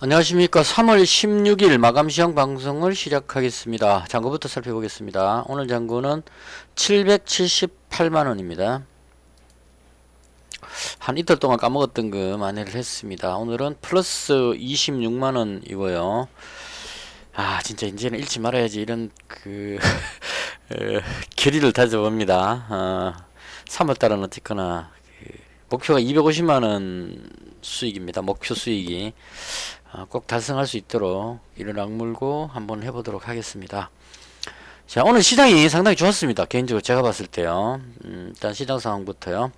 안녕하십니까. 3월 16일 마감시황 방송을 시작하겠습니다. 잔고부터 살펴보겠습니다. 오늘 잔고는 778만원입니다. 한 이틀 동안 까먹었던 거 만회를 했습니다. 오늘은 플러스 26만원이고요. 진짜 이제는 잃지 말아야지. 이런 결의를 다져봅니다. 3월달은 어쨌거나 목표가 250만원 수익입니다. 목표 수익이 꼭 달성할 수 있도록 이를 악물고 한번 해보도록 하겠습니다. 자, 오늘 시장이 상당히 좋았습니다. 개인적으로 제가 봤을 때요. 일단 시장 상황부터요.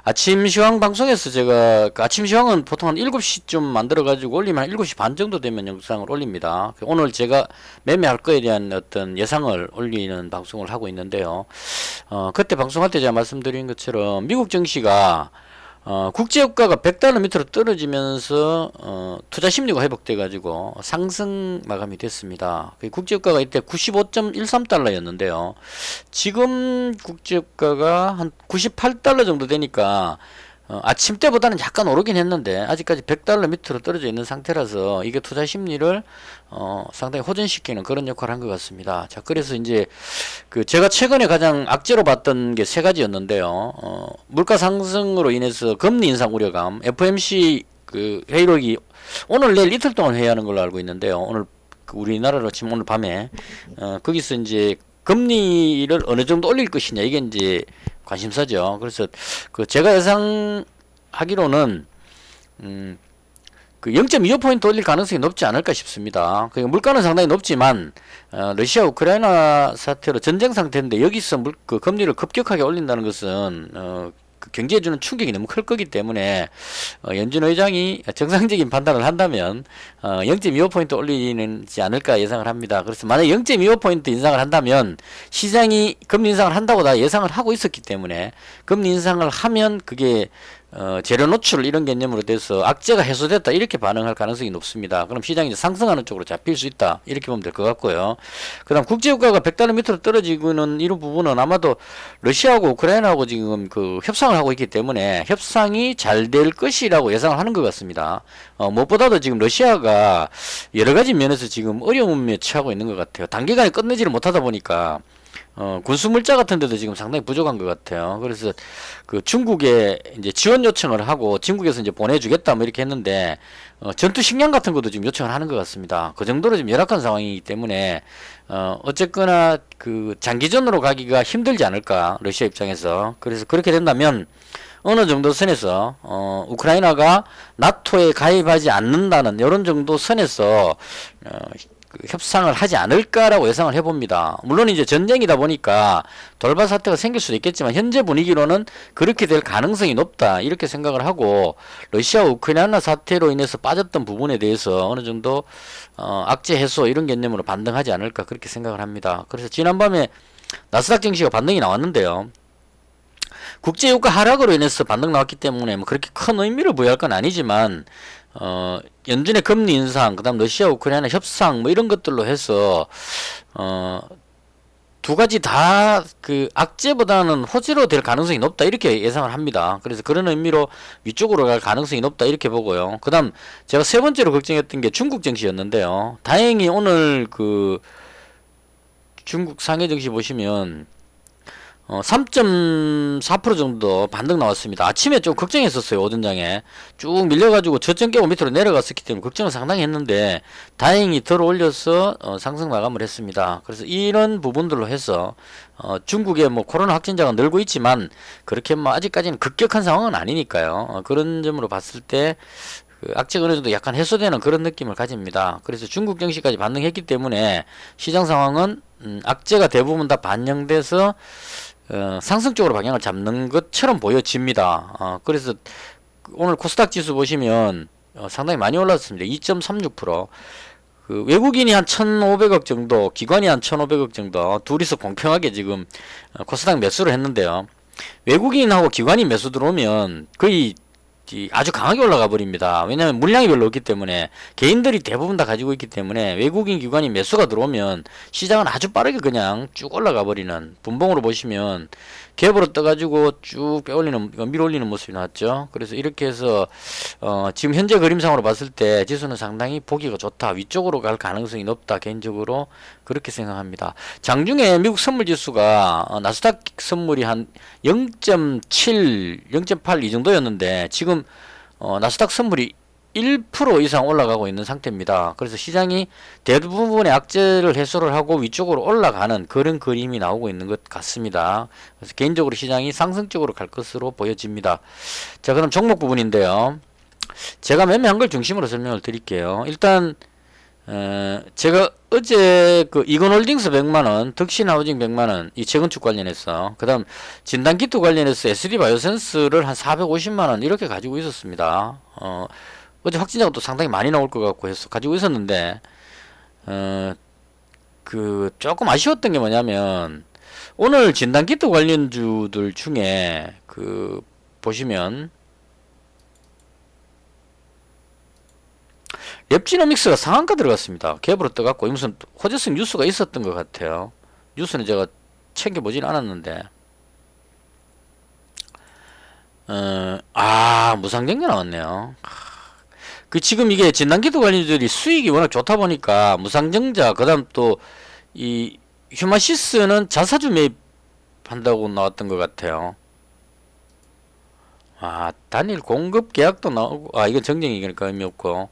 아침 시황 방송에서 제가 아침 시황은 보통 한 7시쯤 만들어 가지고 올리면 한 7시 반 정도 되면 영상을 올립니다. 오늘 제가 매매할 거에 대한 어떤 예상을 올리는 방송을 하고 있는데요. 그때 방송할 때 제가 말씀드린 것처럼 미국 증시가 국제유가가 100달러 밑으로 떨어지면서 투자 심리가 회복돼 가지고 상승 마감이 됐습니다. 국제유가가 이때 95.13달러였는데요. 지금 국제유가가 한 98달러 정도 되니까 아침 때보다는 약간 오르긴 했는데 아직까지 100달러 밑으로 떨어져 있는 상태라서 이게 투자 심리를 상당히 호전시키는 그런 역할을 한 것 같습니다. 자, 그래서 이제 제가 최근에 가장 악재로 봤던 게 세 가지였는데요. 물가 상승으로 인해서 금리 인상 우려감, FOMC 회의록이 오늘 내일 이틀 동안 회의하는 걸로 알고 있는데요. 오늘 우리나라로 치면 오늘 밤에 거기서 이제 금리를 어느 정도 올릴 것이냐 이게 이제 관심사죠. 그래서 제가 예상하기로는 0.25포인트 올릴 가능성이 높지 않을까 싶습니다. 물가는 상당히 높지만 러시아 우크라이나 사태로 전쟁 상태인데 여기서 금리를 급격하게 올린다는 것은 경제에 주는 충격이 너무 클 거기 때문에 연준 의장이 정상적인 판단을 한다면 0.25포인트 올리지 않을까 예상을 합니다. 그래서 만약 0.25포인트 인상을 한다면 시장이 금리 인상을 한다고 다 예상을 하고 있었기 때문에 금리 인상을 하면 그게 재료 노출 이런 개념으로 돼서 악재가 해소됐다 이렇게 반응할 가능성이 높습니다. 그럼 시장이 이제 상승하는 쪽으로 잡힐 수 있다 이렇게 보면 될 것 같고요. 그 다음 국제유가가 100달러 밑으로 떨어지고는 이런 부분은 아마도 러시아하고 우크라이나하고 지금 협상을 하고 있기 때문에 협상이 잘 될 것이라고 예상을 하는 것 같습니다. 무엇보다도 지금 러시아가 여러 가지 면에서 지금 어려움에 처하고 있는 것 같아요. 단기간에 끝내지를 못하다 보니까 군수 물자 같은 데도 지금 상당히 부족한 것 같아요. 그래서 중국에 이제 지원 요청을 하고 중국에서 이제 보내주겠다 뭐 이렇게 했는데 전투 식량 같은 것도 지금 요청을 하는 것 같습니다. 그 정도로 지금 열악한 상황이기 때문에 어쨌거나 장기전으로 가기가 힘들지 않을까 러시아 입장에서. 그래서 그렇게 된다면 어느 정도 선에서 우크라이나가 나토에 가입하지 않는다는 이런 정도 선에서 협상을 하지 않을까라고 예상을 해봅니다. 물론 이제 전쟁이다 보니까 돌발 사태가 생길 수도 있겠지만 현재 분위기로는 그렇게 될 가능성이 높다 이렇게 생각을 하고 러시아 우크라이나 사태로 인해서 빠졌던 부분에 대해서 어느 정도 악재 해소 이런 개념으로 반등하지 않을까 그렇게 생각을 합니다. 그래서 지난밤에 나스닥 증시가 반등이 나왔는데요. 국제유가 하락으로 인해서 반등 나왔기 때문에 뭐 그렇게 큰 의미를 부여할 건 아니지만 연준의 금리 인상, 그다음 러시아 우크라이나 협상 뭐 이런 것들로 해서 두 가지 다 악재보다는 호재로 될 가능성이 높다 이렇게 예상을 합니다. 그래서 그런 의미로 위쪽으로 갈 가능성이 높다 이렇게 보고요. 그다음 제가 세 번째로 걱정했던 게 중국 증시였는데요. 다행히 오늘 중국 상해 증시 보시면 3.4% 정도 반등 나왔습니다. 아침에 좀 걱정했었어요. 오전장에 쭉 밀려가지고 저점 깨고 밑으로 내려갔었기 때문에 걱정을 상당히 했는데 다행히 들어 올려서 상승 마감을 했습니다. 그래서 이런 부분들로 해서 중국의 뭐 코로나 확진자가 늘고 있지만 그렇게 뭐 아직까지는 급격한 상황은 아니니까요. 그런 점으로 봤을 때 악재가 어느 정도 약간 해소되는 그런 느낌을 가집니다. 그래서 중국 증시까지 반등했기 때문에 시장 상황은 악재가 대부분 다 반영돼서 상승 쪽으로 방향을 잡는 것처럼 보여집니다. 그래서 오늘 코스닥 지수 보시면 상당히 많이 올랐습니다. 2.36%. 외국인이 한 1,500억 정도, 기관이 한 1,500억 정도, 둘이서 공평하게 지금 코스닥 매수를 했는데요. 외국인하고 기관이 매수 들어오면 거의 아주 강하게 올라가 버립니다. 왜냐하면 물량이 별로 없기 때문에 개인들이 대부분 다 가지고 있기 때문에 외국인 기관이 매수가 들어오면 시장은 아주 빠르게 그냥 쭉 올라가 버리는 분봉으로 보시면 갭으로 떠가지고 쭉 빼올리는, 밀어올리는 모습이 나왔죠. 그래서 이렇게 해서 지금 현재 그림상으로 봤을 때 지수는 상당히 보기가 좋다, 위쪽으로 갈 가능성이 높다, 개인적으로 그렇게 생각합니다. 장중에 미국 선물 지수가 나스닥 선물이 한 0.7, 0.8 이 정도였는데 지금 나스닥 선물이 1% 이상 올라가고 있는 상태입니다. 그래서 시장이 대부분의 악재를 해소를 하고 위쪽으로 올라가는 그런 그림이 나오고 있는 것 같습니다. 그래서 개인적으로 시장이 상승적으로 갈 것으로 보여집니다. 자, 그럼 종목 부분인데요. 제가 매매한 걸 중심으로 설명을 드릴게요. 일단 제가 어제 그 이건홀딩스 100만원, 덕신하우징 100만원, 이 재건축 관련해서, 그 다음 진단키트 관련해서 SD바이오센스를 한 450만원 이렇게 가지고 있었습니다. 어제 확진자가 또 상당히 많이 나올 것 같고 해서 가지고 있었는데, 그 조금 아쉬웠던 게 뭐냐면 오늘 진단키트 관련주들 중에 그 보시면 랩지노믹스가 상한가 들어갔습니다. 갭으로 떠갖고 무슨 호재성 뉴스가 있었던 것 같아요. 뉴스는 제가 챙겨보진 않았는데, 무상증자 나왔네요. 그 지금 이게 진단키트 관련주들이 수익이 워낙 좋다 보니까 무상증자, 그 다음 또 이 휴마시스는 자사주 매입한다고 나왔던 것 같아요. 단일 공급 계약도 나오고, 이건 정정이니까 의미 없고,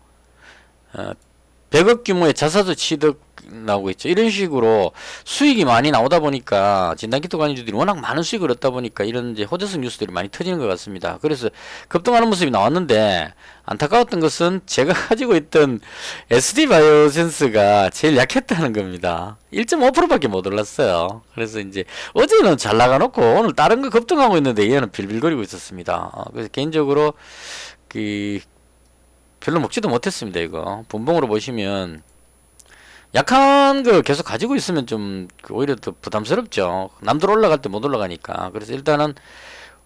100억 규모의 자사주 취득 나오고 있죠. 이런 식으로 수익이 많이 나오다 보니까 진단키트 관련주들이 워낙 많은 수익을 얻다 보니까 이런 이제 호재성 뉴스들이 많이 터지는 것 같습니다. 그래서 급등하는 모습이 나왔는데, 안타까웠던 것은 제가 가지고 있던 SD바이오센스가 제일 약했다는 겁니다. 1.5%밖에 못 올랐어요. 그래서 이제 어제는 잘 나가놓고 오늘 다른 거 급등하고 있는데 얘는 빌빌거리고 있었습니다. 그래서 개인적으로 별로 먹지도 못했습니다. 이거 분봉으로 보시면 약한 거 계속 가지고 있으면 좀 오히려 더 부담스럽죠. 남들 올라갈 때 못 올라가니까. 그래서 일단은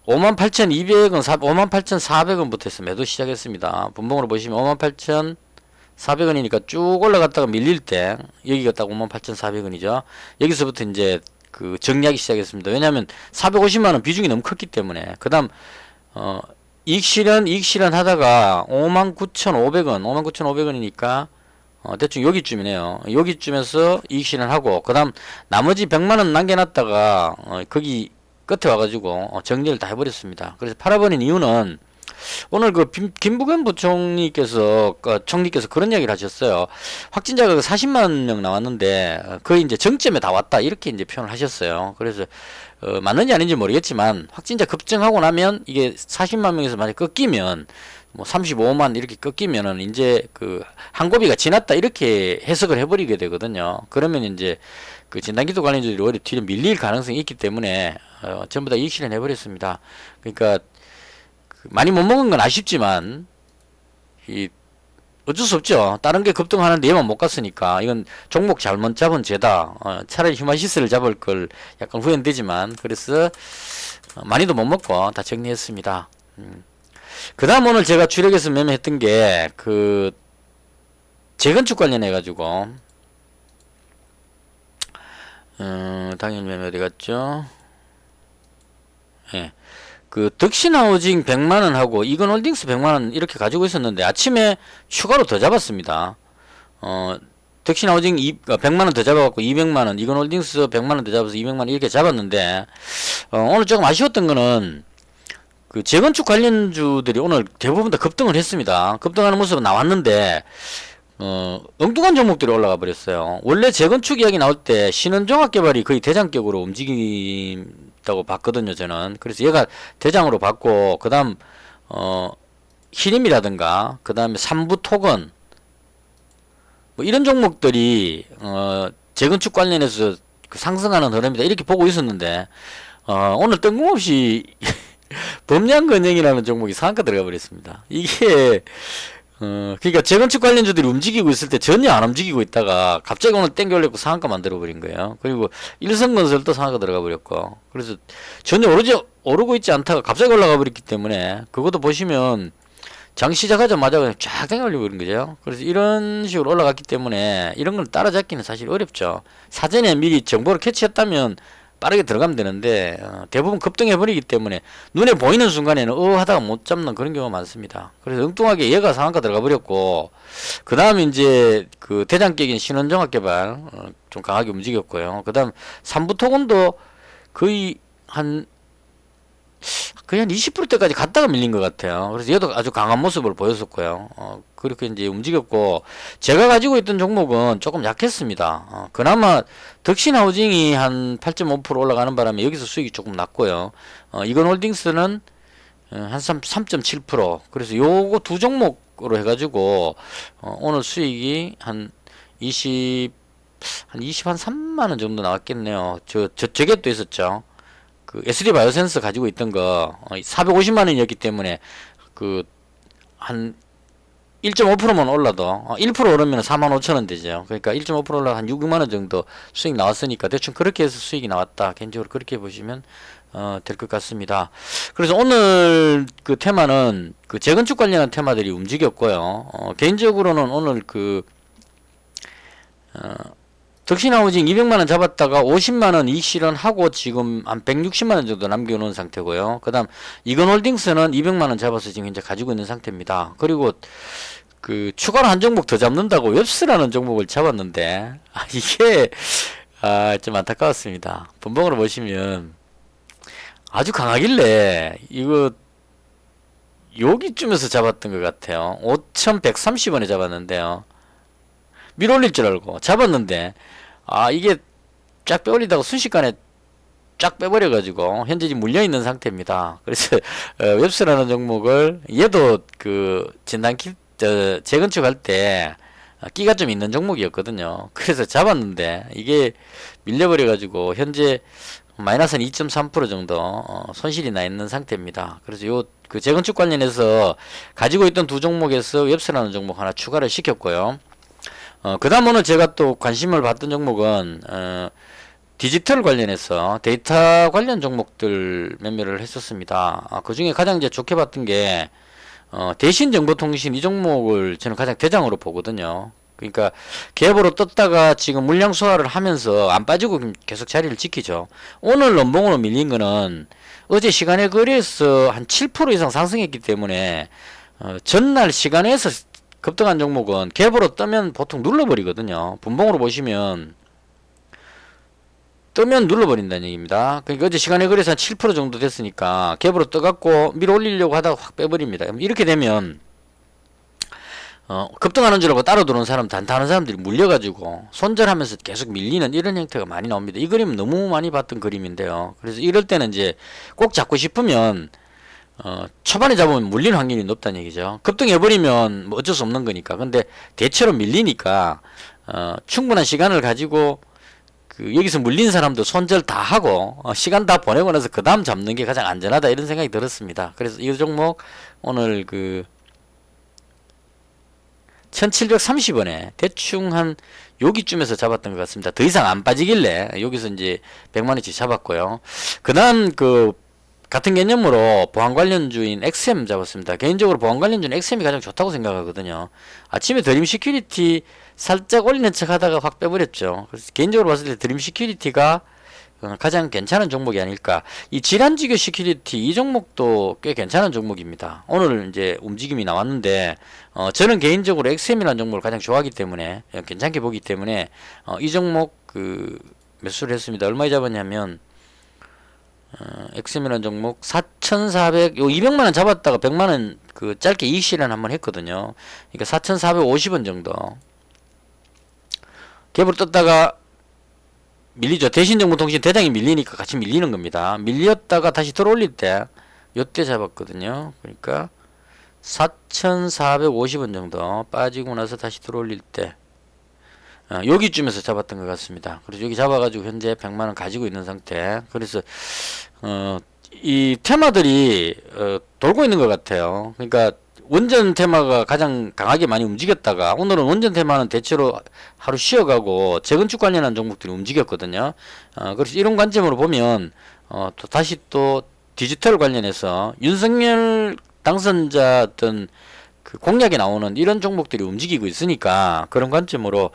58,200원, 58,400원부터 해서 매도 시작했습니다. 분봉으로 보시면 58,400원이니까 쭉 올라갔다가 밀릴 때 여기가 딱 58,400원이죠. 여기서부터 이제 그 정리하기 시작했습니다. 왜냐하면 450만원 비중이 너무 컸기 때문에. 그 다음 이익 실현 하다가 59,500원, 59,500원이니까 대충 여기쯤이네요. 여기쯤에서 이익 실현하고, 그 다음 나머지 100만원 남겨놨다가 거기 끝에 와가지고 정리를 다 해버렸습니다. 그래서 팔아버린 이유는 오늘 그 김부겸 부총리께서 그런 이야기를 하셨어요. 확진자가 40만 명 나왔는데 거의 이제 정점에 다 왔다, 이렇게 이제 표현을 하셨어요. 그래서 맞는지 아닌지 모르겠지만 확진자 급증하고 나면 이게 40만 명에서 만약 꺾이면 뭐 35만 이렇게 꺾이면은 이제 그 한고비가 지났다, 이렇게 해석을 해버리게 되거든요. 그러면 이제 그 진단키트 관련주들이 오히려 뒤로 밀릴 가능성이 있기 때문에 전부 다 이익 실현 해버렸습니다. 그러니까 많이 못 먹은 건 아쉽지만 어쩔 수 없죠. 다른 게 급등하는데 얘만 못 갔으니까 이건 종목 잘못 잡은 죄다. 차라리 휴마시스를 잡을 걸 약간 후회되지만, 그래서 많이도 못 먹고 다 정리했습니다. 그 다음 오늘 제가 주력해서 매매했던 게 그 재건축 관련해 가지고 당연히 매매 어디 갔죠? 예. 그 덕신하우징 100만원 하고 이건홀딩스 100만원 이렇게 가지고 있었는데 아침에 추가로 더 잡았습니다. 덕신하우징 100만원 더 잡아갖고 200만원, 이건홀딩스 100만원 더 잡아서 200만원 이렇게 잡았는데, 오늘 조금 아쉬웠던 거는 그 재건축 관련주들이 오늘 대부분 다 급등을 했습니다. 급등하는 모습은 나왔는데 엉뚱한 종목들이 올라가 버렸어요. 원래 재건축 이야기 나올 때 신원종합개발이 거의 대장격으로 움직인다고 봤거든요, 저는. 그래서 얘가 대장으로 봤고, 그 다음 히림이라든가 그 다음에 삼부토건 뭐 이런 종목들이 재건축 관련해서 그 상승하는 흐름이다, 이렇게 보고 있었는데 오늘 뜬금없이 범량건영이라는 종목이 상한가 들어가 버렸습니다. 이게 그러니까 재건축 관련주들이 움직이고 있을 때 전혀 안 움직이고 있다가 갑자기 오늘 땡겨 올렸고 상한가 만들어 버린 거예요. 그리고 일성건설도 상한가 들어가 버렸고, 그래서 전혀 오르고 있지 않다가 갑자기 올라가 버렸기 때문에 그것도 보시면 장 시작하자마자 그냥 쫙 땡겨 올려 버린 거죠. 그래서 이런 식으로 올라갔기 때문에 이런 걸 따라잡기는 사실 어렵죠. 사전에 미리 정보를 캐치했다면 빠르게 들어가면 되는데 대부분 급등해버리기 때문에 눈에 보이는 순간에는 하다가 못 잡는 그런 경우가 많습니다. 그래서 엉뚱하게 얘가 상한가 들어가 버렸고 그 다음 이제 그 대장격인 신원종합개발 좀 강하게 움직였고요. 그 다음 삼부토건도 거의 거의 한 20%대까지 갔다가 밀린 것 같아요. 그래서 얘도 아주 강한 모습을 보였었고요. 그렇게 이제 움직였고, 제가 가지고 있던 종목은 조금 약했습니다. 그나마 덕신하우징이 한 8.5% 올라가는 바람에 여기서 수익이 조금 났고요. 이건홀딩스는 한 3.7%. 그래서 요거 두 종목으로 해가지고, 오늘 수익이 한 3만원 정도 나왔겠네요. 저게 또 있었죠. 그 SD 바이오센스 가지고 있던 거 450만 원이었기 때문에 그 한 1.5%만 올라도 1% 오르면 45,000원 되죠. 그러니까 1.5% 올라 한 6만 원 정도 수익 나왔으니까 대충 그렇게 해서 수익이 나왔다. 개인적으로 그렇게 보시면 될 것 같습니다. 그래서 오늘 그 테마는 그 재건축 관련한 테마들이 움직였고요. 개인적으로는 오늘 그 덕신하우징 200만원 잡았다가 50만원 이익 실현하고 지금 한 160만원 정도 남겨놓은 상태고요. 그 다음 이건홀딩스는 200만원 잡아서 지금 현재 가지고 있는 상태입니다. 그리고 그 추가로 한 종목 더 잡는다고 웹스라는 종목을 잡았는데 이게 좀 안타까웠습니다. 분봉으로 보시면 아주 강하길래 이거 여기쯤에서 잡았던 것 같아요. 5,130원에 잡았는데요. 밀어올릴 줄 알고 잡았는데 이게 쫙 빼올리다가 순식간에 쫙 빼버려가지고 현재 지금 물려있는 상태입니다. 그래서 웹스라는 종목을 얘도 그 재건축 할 때 끼가 좀 있는 종목이었거든요. 그래서 잡았는데 이게 밀려버려가지고 현재 마이너스 한 2.3% 정도 손실이 나 있는 상태입니다. 그래서 요 그 재건축 관련해서 가지고 있던 두 종목에서 웹스라는 종목 하나 추가를 시켰고요. 그 다음 오늘 제가 또 관심을 받던 종목은 디지털 관련해서 데이터 관련 종목들 매매를 했었습니다. 그 중에 가장 이제 좋게 봤던 게 대신정보통신 이 종목을 저는 가장 대장으로 보거든요. 그러니까 갭으로 떴다가 지금 물량 소화를 하면서 안 빠지고 계속 자리를 지키죠. 오늘 연봉으로 밀린 거는 어제 시간에 거래에서 한 7% 이상 상승했기 때문에 전날 시간에서 급등한 종목은 갭으로 뜨면 보통 눌러버리거든요. 분봉으로 보시면 뜨면 눌러버린다는 얘기입니다. 그러니까 어제 시간에 거래에서 한 7% 정도 됐으니까 갭으로 떠갖고 밀어 올리려고 하다가 확 빼버립니다. 이렇게 되면 급등하는 줄 알고 따라 들어온 사람, 단타하는 사람들이 물려가지고 손절하면서 계속 밀리는 이런 형태가 많이 나옵니다. 이 그림은 너무 많이 봤던 그림인데요. 그래서 이럴 때는 이제 꼭 잡고 싶으면 초반에 잡으면 물리는 확률이 높다는 얘기죠. 급등해버리면 뭐 어쩔 수 없는 거니까. 근데 대체로 밀리니까 충분한 시간을 가지고 그 여기서 물린 사람도 손절 다 하고 시간 다 보내고 나서 그 다음 잡는 게 가장 안전하다 이런 생각이 들었습니다. 그래서 이 종목 오늘 그 1730원에 대충 한 여기쯤에서 잡았던 것 같습니다. 더 이상 안 빠지길래 여기서 이제 100만원치 잡았고요. 그 다음 그 같은 개념으로 보안 관련주인 XM 잡았습니다. 개인적으로 보안 관련주인 XM이 가장 좋다고 생각하거든요. 아침에 드림 시큐리티 살짝 올리는 척 하다가 확 빼버렸죠. 그래서 개인적으로 봤을 때 드림 시큐리티가 가장 괜찮은 종목이 아닐까. 이 질환지교 시큐리티 이 종목도 꽤 괜찮은 종목입니다. 오늘 이제 움직임이 나왔는데 저는 개인적으로 XM이라는 종목을 가장 좋아하기 때문에 괜찮게 보기 때문에 이 종목 그 매수를 했습니다. 얼마에 잡았냐면 XM이라는 종목 4,400 200만원 잡았다가 100만원 그 짧게 이익 실현 한번 했거든요. 그러니까 4,450원 정도 갭으로 떴다가 밀리죠. 대신정보통신 대장이 밀리니까 같이 밀리는 겁니다. 밀렸다가 다시 들어올릴 때 요때 잡았거든요. 그러니까 4,450원 정도 빠지고 나서 다시 들어올릴 때 여기쯤에서 잡았던 것 같습니다. 그래서 여기 잡아가지고 현재 100만원 가지고 있는 상태. 그래서 이 테마들이 돌고 있는 것 같아요. 그러니까 원전 테마가 가장 강하게 많이 움직였다가 오늘은 원전 테마는 대체로 하루 쉬어가고 재건축 관련한 종목들이 움직였거든요. 그래서 이런 관점으로 보면 또 다시 또 디지털 관련해서 윤석열 당선자 어떤 그 공약에 나오는 이런 종목들이 움직이고 있으니까 그런 관점으로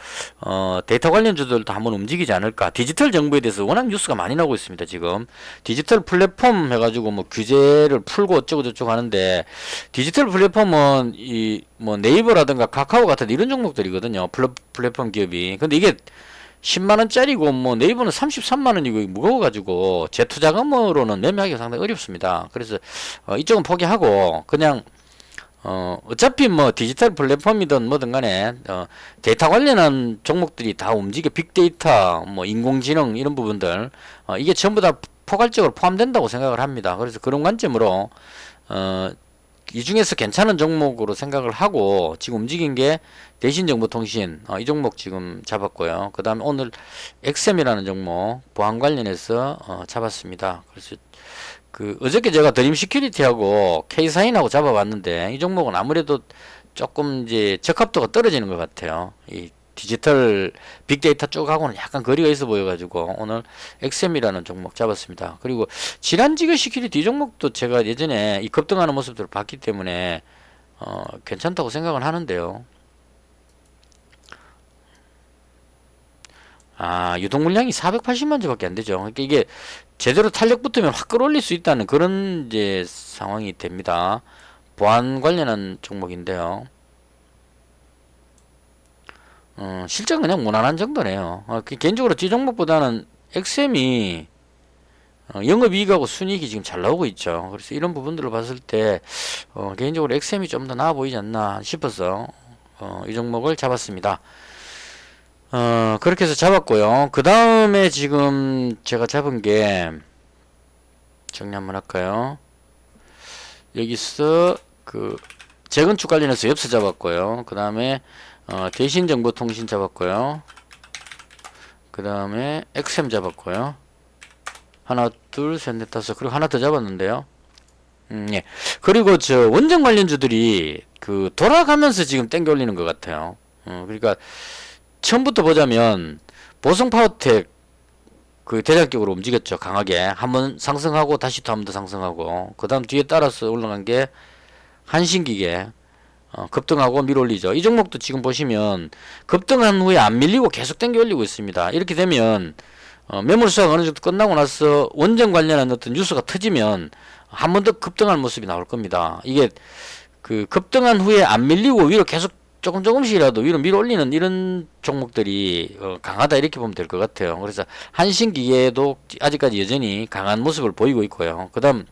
데이터 관련주들도 한번 움직이지 않을까. 디지털 정부에 대해서 워낙 뉴스가 많이 나오고 있습니다. 지금 디지털 플랫폼 해가지고 뭐 규제를 풀고 어쩌고 저쩌고 하는데 디지털 플랫폼은 이 뭐 네이버라든가 카카오 같은 이런 종목들이거든요. 플랫폼 기업이. 근데 이게 10만원짜리고 뭐 네이버는 33만원이고 무거워가지고 재투자금으로는 매매하기가 상당히 어렵습니다. 그래서 이쪽은 포기하고 그냥 어차피 뭐 디지털 플랫폼이든 뭐든 간에 데이터 관련한 종목들이 다 움직여. 빅데이터 뭐 인공지능 이런 부분들 이게 전부 다 포괄적으로 포함된다고 생각을 합니다. 그래서 그런 관점으로 이 중에서 괜찮은 종목으로 생각을 하고 지금 움직인 게 대신정보통신 이 종목 지금 잡았고요. 그 다음에 오늘 엑셈이라는 종목 보안 관련해서 잡았습니다. 그래서 그 어저께 제가 드림 시큐리티하고 K사인하고 잡아봤는데 이 종목은 아무래도 조금 이제 적합도가 떨어지는 것 같아요. 이 디지털 빅데이터 쪽하고는 약간 거리가 있어 보여가지고 오늘 엑셈이라는 종목 잡았습니다. 그리고 질환지교 시큐리티 이 종목도 제가 예전에 이 급등하는 모습들을 봤기 때문에 괜찮다고 생각을 하는데요. 유동 물량이 480만 주밖에 안 되죠. 그러니까 이게 제대로 탄력 붙으면 확 끌어올릴 수 있다는 그런 이제 상황이 됩니다. 보안 관련한 종목인데요. 실적은 그냥 무난한 정도네요. 개인적으로 이 종목보다는 엑셈이 영업이익하고 순이익이 지금 잘 나오고 있죠. 그래서 이런 부분들을 봤을 때 개인적으로 엑셈이 좀 더 나아 보이지 않나 싶어서 이 종목을 잡았습니다. 그렇게 해서 잡았고요. 그 다음에 지금 제가 잡은 게 정리 한번 할까요? 여기서 그 재건축 관련해서 엽서 잡았고요. 그 다음에 대신정보통신 잡았고요. 그 다음에 엑셈 잡았고요. 하나, 둘, 셋, 넷, 다섯. 그리고 하나 더 잡았는데요. 예. 그리고 저 원전 관련주들이 그 돌아가면서 지금 땡겨 올리는 것 같아요. 그러니까 처음부터 보자면 보성파워텍 그 대장격으로 움직였죠. 강하게 한번 상승하고 다시 또 한 번 더 상승하고 그 다음 뒤에 따라서 올라간 게 한신기계 급등하고 밀어올리죠. 이 종목도 지금 보시면 급등한 후에 안 밀리고 계속 당겨 올리고 있습니다. 이렇게 되면 매물 수확 어느 정도 끝나고 나서 원전 관련한 어떤 뉴스가 터지면 한 번 더 급등할 모습이 나올 겁니다. 이게 그 급등한 후에 안 밀리고 위로 계속 조금씩이라도 위로 밀어올리는 이런 종목들이 강하다 이렇게 보면 될 것 같아요. 그래서 한신기계도 아직까지 여전히 강한 모습을 보이고 있고요. 그 다음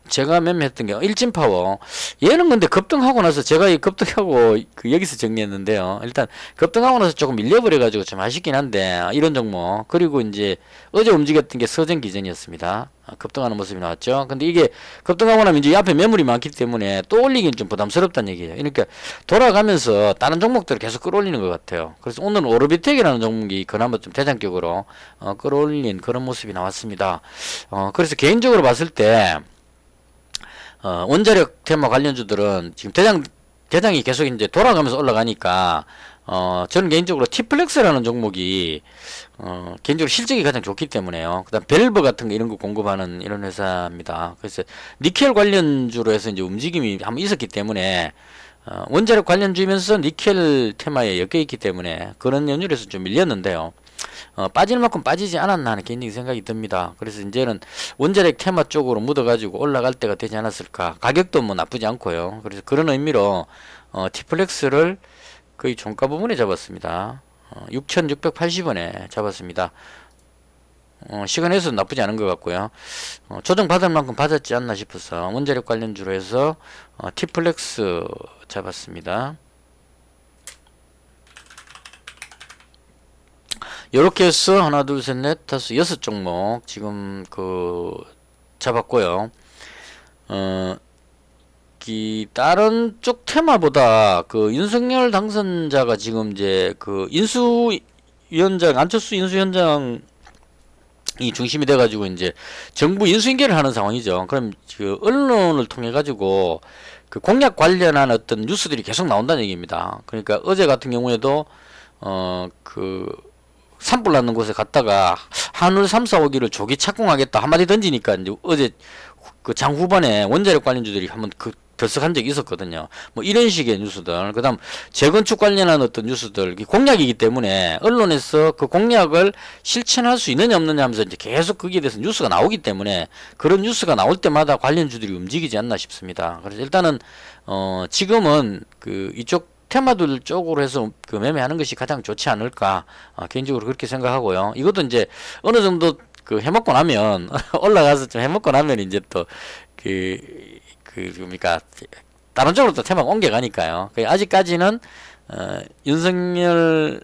제가 매매했던 게 일진파워. 얘는 근데 급등하고 나서 제가 이 급등하고 그 여기서 정리했는데요. 일단 급등하고 나서 조금 밀려버려가지고 좀 아쉽긴 한데 이런 종목. 그리고 이제 어제 움직였던 게 서전기전이었습니다. 급등하는 모습이 나왔죠. 근데 이게 급등하고 나면 이제 이 앞에 매물이 많기 때문에 또 올리긴 좀 부담스럽다는 얘기예요. 그러니까 돌아가면서 다른 종목들을 계속 끌어올리는 것 같아요. 그래서 오늘 오르비텍이라는 종목이 그나마 좀 대장격으로 끌어올린 그런 모습이 나왔습니다. 그래서 개인적으로 봤을 때 원자력 테마 관련주들은 지금 대장이 계속 이제 돌아가면서 올라가니까 저는 개인적으로 티플렉스라는 종목이 개인적으로 실적이 가장 좋기 때문에요. 그다음 밸브 같은 거 이런 거 공급하는 이런 회사입니다. 그래서 니켈 관련주로 해서 이제 움직임이 한번 있었기 때문에 원자력 관련주이면서 니켈 테마에 엮여 있기 때문에 그런 연유에서 좀 밀렸는데요. 빠질 만큼 빠지지 않았나 하는 개인적인 생각이 듭니다. 그래서 이제는 원자력 테마 쪽으로 묻어가지고 올라갈 때가 되지 않았을까. 가격도 뭐 나쁘지 않고요. 그래서 그런 의미로 티플렉스를 거의 종가 부분에 잡았습니다. 6,680원에 잡았습니다. 시간에서 나쁘지 않은 것 같고요. 조정 받을 만큼 받았지 않나 싶어서 원자력 관련주로 해서 티플렉스 잡았습니다. 요렇게 해서 하나, 둘, 셋, 넷, 다섯, 여섯 종목 지금 그 잡았고요. 다른 쪽 테마보다 그 윤석열 당선자가 지금 이제 그 인수위원장 안철수 인수위원장이 중심이 돼가지고 이제 정부 인수인계를 하는 상황이죠. 그럼 그 언론을 통해 가지고 그 공약 관련한 어떤 뉴스들이 계속 나온다는 얘기입니다. 그러니까 어제 같은 경우에도 그 산불 났는 곳에 갔다가 한울 3, 4, 5기를 조기 착공하겠다 한마디 던지니까 이제 어제 그 장 후반에 원자력 관련주들이 한번 들썩한 적이 있었거든요. 뭐 이런 식의 뉴스들, 그다음 재건축 관련한 어떤 뉴스들, 공약이기 때문에 언론에서 그 공약을 실천할 수 있느냐 없느냐 하면서 이제 계속 거기에 대해서 뉴스가 나오기 때문에 그런 뉴스가 나올 때마다 관련주들이 움직이지 않나 싶습니다. 그래서 일단은 지금은 그 이쪽 테마들 쪽으로 해서 그 매매하는 것이 가장 좋지 않을까, 개인적으로 그렇게 생각하고요. 이것도 이제 어느 정도 그 해먹고 나면 올라가서 좀 해먹고 나면 이제 또 뭡니까, 다른 쪽으로 또 테마가 옮겨가니까요. 아직까지는 윤석열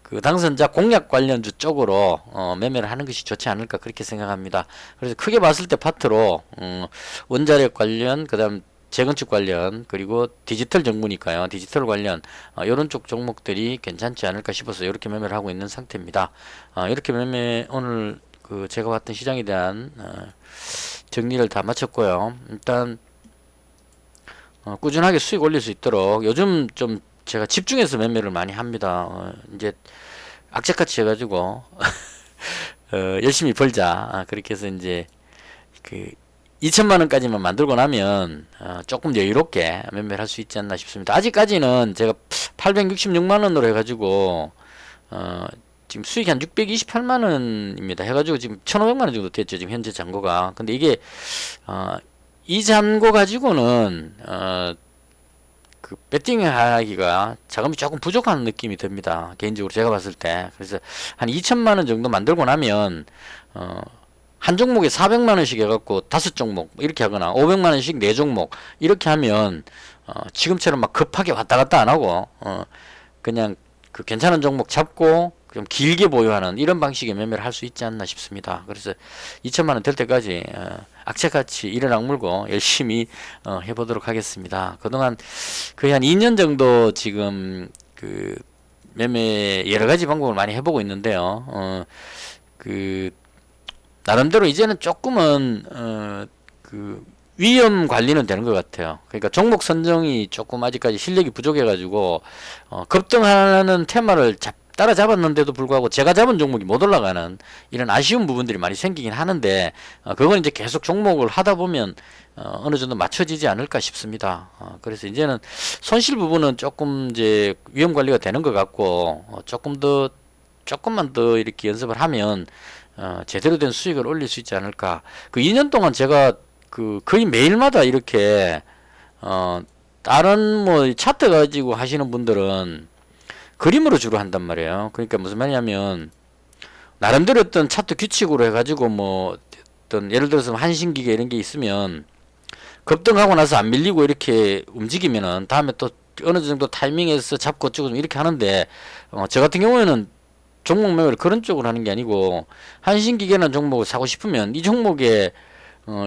그 당선자 공약 관련주 쪽으로 매매를 하는 것이 좋지 않을까 그렇게 생각합니다. 그래서 크게 봤을 때 파트로 원자력 관련, 그다음 재건축 관련, 그리고 디지털 정부니까요. 디지털 관련 이런 쪽 종목들이 괜찮지 않을까 싶어서 이렇게 매매를 하고 있는 상태입니다. 이렇게 매매 오늘 그 제가 봤던 시장에 대한 정리를 다 마쳤고요. 일단 꾸준하게 수익 올릴 수 있도록 요즘 좀 제가 집중해서 매매를 많이 합니다. 이제 악착같이 해가지고 열심히 벌자, 그렇게 해서 이제 그 2천만 원까지만 만들고 나면 조금 여유롭게 매매를 할 수 있지 않나 싶습니다. 아직까지는 제가 866만 원으로 해가지고 지금 수익이 한 628만 원입니다. 해가지고 지금 1,500만 원 정도 됐죠, 지금 현재 잔고가. 근데 이게 이 잔고 가지고는 그 배팅하기가 자금이 조금 부족한 느낌이 듭니다, 개인적으로 제가 봤을 때. 그래서 한 2천만 원 정도 만들고 나면 한 종목에 400만 원씩 해갖고 5종목 이렇게 하거나 500만 원씩 4종목 이렇게 하면 지금처럼 막 급하게 왔다 갔다 안 하고 그냥 그 괜찮은 종목 잡고 좀 길게 보유하는 이런 방식의 매매를 할 수 있지 않나 싶습니다. 그래서 2천만 원 될 때까지 악착같이 이를 악물고 열심히 해보도록 하겠습니다. 그동안 거의 한 2년 정도 지금 그 매매 여러 가지 방법을 많이 해보고 있는데요. 그 나름대로 이제는 조금은 그 위험 관리는 되는 것 같아요. 그러니까 종목 선정이 조금 아직까지 실력이 부족해가지고 급등하는 테마를 따라잡았는데도 불구하고 제가 잡은 종목이 못 올라가는 이런 아쉬운 부분들이 많이 생기긴 하는데 그건 이제 계속 종목을 하다 보면 어느 정도 맞춰지지 않을까 싶습니다. 그래서 이제는 손실 부분은 조금 이제 위험 관리가 되는 것 같고 조금만 더 이렇게 연습을 하면 제대로 된 수익을 올릴 수 있지 않을까. 그 2년 동안 제가 그 거의 매일마다 이렇게 다른 뭐 차트 가지고 하시는 분들은 그림으로 주로 한단 말이에요. 그러니까 무슨 말이냐면 나름대로 어떤 차트 규칙으로 해가지고 뭐 어떤 예를 들어서 한신기계 이런 게 있으면 급등하고 나서 안 밀리고 이렇게 움직이면은 다음에 또 어느 정도 타이밍에서 잡고 찍고 이렇게 하는데 저 같은 경우에는 종목 매매를 그런 쪽으로 하는 게 아니고 한신기계라는 종목을 사고 싶으면 이 종목의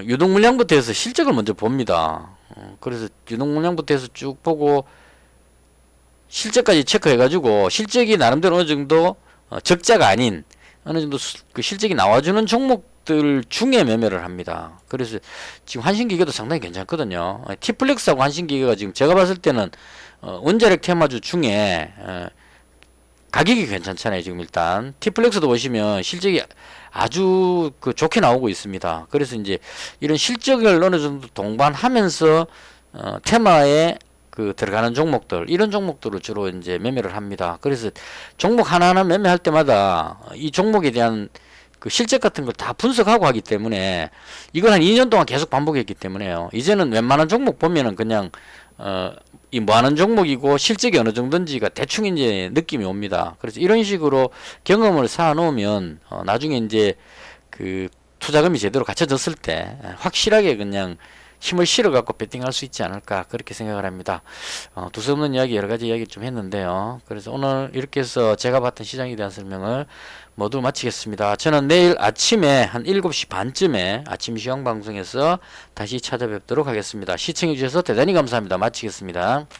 유동 물량부터 해서 실적을 먼저 봅니다. 그래서 유동 물량부터 해서 쭉 보고 실적까지 체크해가지고 실적이 나름대로 어느 정도 적자가 아닌 어느 정도 그 실적이 나와주는 종목들 중에 매매를 합니다. 그래서 지금 한신기계도 상당히 괜찮거든요. 티플렉스하고 한신기계가 지금 제가 봤을 때는 원자력 테마주 중에 가격이 괜찮잖아요. 지금 일단 티플렉스도 보시면 실적이 아주 그 좋게 나오고 있습니다. 그래서 이제 이런 실적을 어느 정도 동반하면서 테마에 그 들어가는 종목들, 이런 종목들을 주로 이제 매매를 합니다. 그래서 종목 하나하나 매매할 때마다 이 종목에 대한 그 실적 같은 걸 다 분석하고 하기 때문에 이걸 한 2년 동안 계속 반복했기 때문에요. 이제는 웬만한 종목 보면은 그냥 이 뭐하는 종목이고 실적이 어느 정도인지가 대충 이제 느낌이 옵니다. 그래서 이런 식으로 경험을 쌓아 놓으면 나중에 이제 그 투자금이 제대로 갖춰졌을 때 확실하게 그냥 힘을 실어 갖고 배팅할 수 있지 않을까 그렇게 생각을 합니다. 두서없는 이야기 여러 가지 이야기 좀 했는데요. 그래서 오늘 이렇게 해서 제가 봤던 시장에 대한 설명을 모두 마치겠습니다. 저는 내일 아침에 한 7시 반쯤에 아침 시황 방송에서 다시 찾아뵙도록 하겠습니다. 시청해 주셔서 대단히 감사합니다. 마치겠습니다.